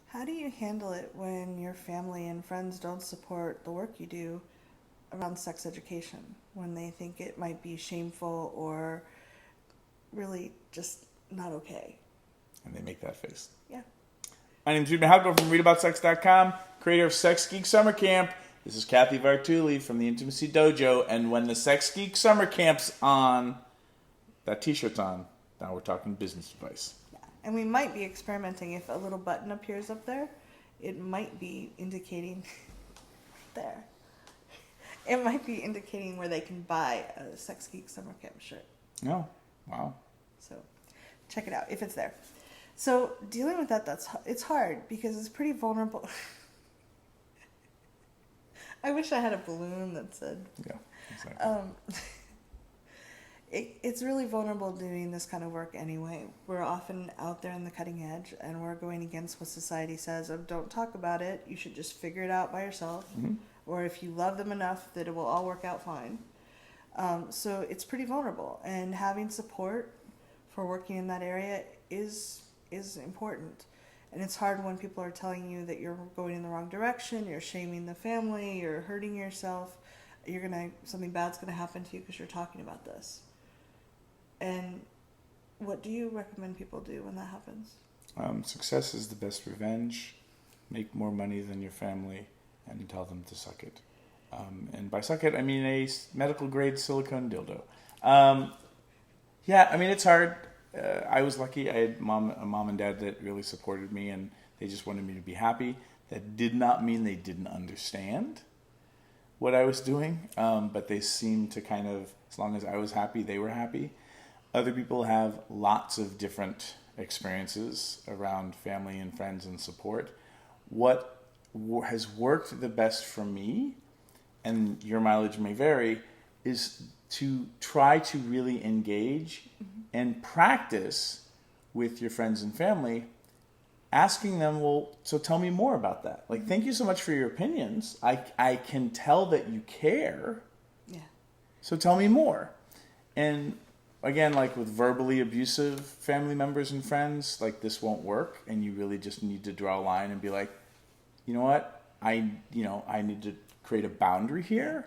How do you handle it when your family and friends don't support the work you do around sex education? When they think it might be shameful or really just not okay? And they make that face. Yeah. My name is Reid from ReidAboutSex.com, creator of Sex Geek Summer Camp. This is Cathy Vartuli from the Intimacy Dojo. And when the Sex Geek Summer Camp's on, that t-shirt's on. Now we're talking business advice. Yeah. And we might be experimenting. If a little button appears up there, it might be indicating there. It might be indicating where they can buy a Sex Geek Summer Camp shirt. Oh, wow. So check it out if it's there. So dealing with that, it's hard because it's pretty vulnerable. I wish I had a balloon that said. Yeah, exactly. It's really vulnerable doing this kind of work anyway. We're often out there on the cutting edge and we're going against what society says of don't talk about it. You should just figure it out by yourself. Mm-hmm. Or if you love them enough that it will all work out fine. So it's pretty vulnerable. And having support for working in that area is important. And it's hard when people are telling you that you're going in the wrong direction, you're shaming the family, you're hurting yourself, something bad's gonna happen to you because you're talking about this. And what do you recommend people do when that happens? Success is the best revenge. Make more money than your family and tell them to suck it. And by suck it, I mean a medical grade silicone dildo. Yeah, I mean, it's hard. I was lucky. I had a mom and dad that really supported me, and they just wanted me to be happy. That did not mean they didn't understand what I was doing, but they seemed to kind of, as long as I was happy, they were happy. Other people have lots of different experiences around family and friends and support. What has worked the best for me, and your mileage may vary, is to try to really engage and practice with your friends and family, asking them, well, so tell me more about that. Like, thank you so much for your opinions. I can tell that you care. Yeah. So tell me more. And again, like with verbally abusive family members and friends, like this won't work. And you really just need to draw a line and be like, you know what? I need to create a boundary here.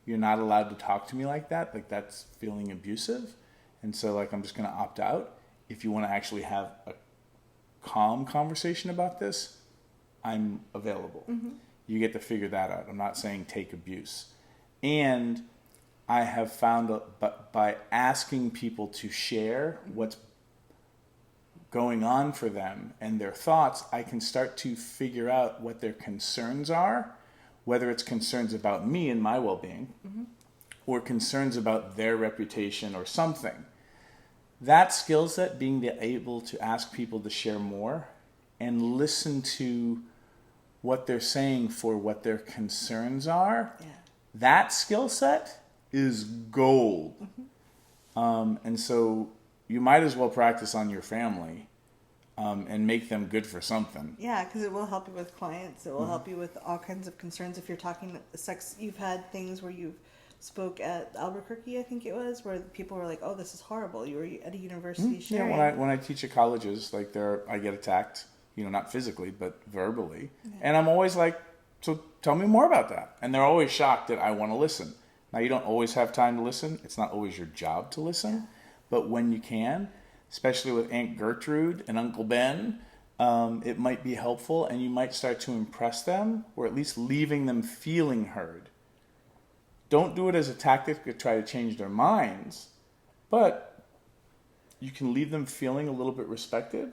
You're not allowed to talk to me like that. Like, that's feeling abusive. And so, like, I'm just going to opt out. If you want to actually have a calm conversation about this, I'm available. Mm-hmm. You get to figure that out. I'm not saying take abuse. And I have found that by asking people to share what's going on for them and their thoughts, I can start to figure out what their concerns are, whether it's concerns about me and my well-being, mm-hmm. or concerns about their reputation or something. That skill set, being able to ask people to share more and listen to what they're saying for what their concerns are, that skill set is gold. Mm-hmm. And so you might as well practice on your family and make them good for something. Yeah, because it will help you with clients. It will help you with all kinds of concerns. If you're talking sex, you've had things where you've spoke at Albuquerque, I think it was, where people were like, "Oh, this is horrible." You were at a university sharing. Yeah, when I teach at colleges, like I get attacked, not physically, but verbally, and I'm always like, "So tell me more about that." And they're always shocked that I want to listen. Now, you don't always have time to listen. It's not always your job to listen, but when you can, especially with Aunt Gertrude and Uncle Ben, it might be helpful, and you might start to impress them, or at least leaving them feeling heard. Don't do it as a tactic to try to change their minds, but you can leave them feeling a little bit respected,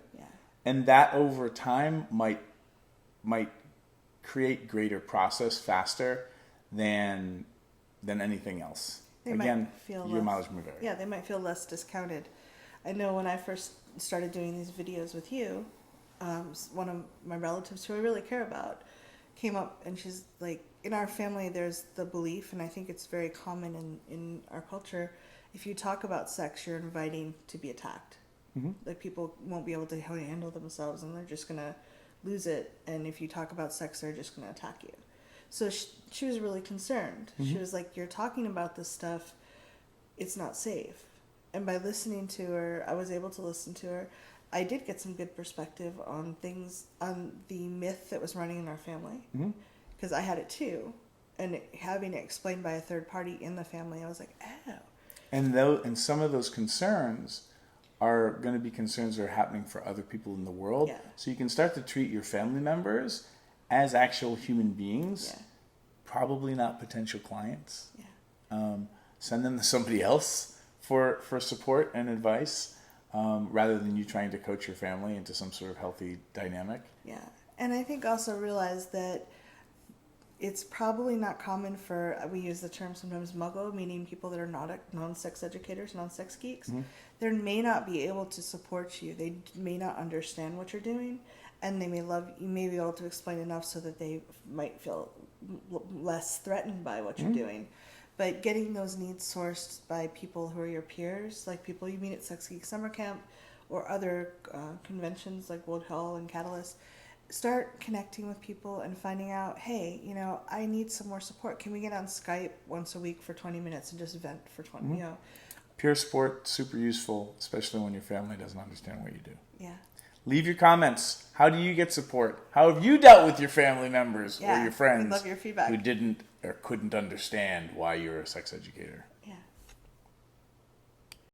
and that over time might create greater process faster than anything else. Again, your mileage may vary. Yeah, they might feel less discounted. I know when I first started doing these videos with you, one of my relatives who I really care about came up and she's like, in our family there's the belief, and I think it's very common in our culture, if you talk about sex, you're inviting to be attacked. Mm-hmm. Like, people won't be able to handle themselves and they're just going to lose it, and if you talk about sex, they're just going to attack you. So she was really concerned. Mm-hmm. She was like, you're talking about this stuff, it's not safe. And by listening to her, I was able to listen to her, I did get some good perspective on things, on the myth that was running in our family. Because I had it too. And having it explained by a third party in the family, I was like, oh. And some of those concerns are going to be concerns that are happening for other people in the world. Yeah. So you can start to treat your family members as actual human beings, probably not potential clients. Send them to somebody else for support and advice, rather than you trying to coach your family into some sort of healthy dynamic. Yeah. And I think also realize that it's probably not common for, we use the term sometimes muggle, meaning people that are not non-sex educators, non-sex geeks. They may not be able to support you. They may not understand what you're doing, and they may you may be able to explain enough so that they might feel less threatened by what you're doing. But getting those needs sourced by people who are your peers, like people you meet at Sex Geek Summer Camp or other conventions like World Hall and Catalyst, start connecting with people and finding out, hey, I need some more support. Can we get on Skype once a week for 20 minutes and just vent for 20, Peer support, super useful, especially when your family doesn't understand what you do. Yeah. Leave your comments. How do you get support? How have you dealt with your family members or your friends we'd love your feedback. who didn't or couldn't understand why you're a sex educator?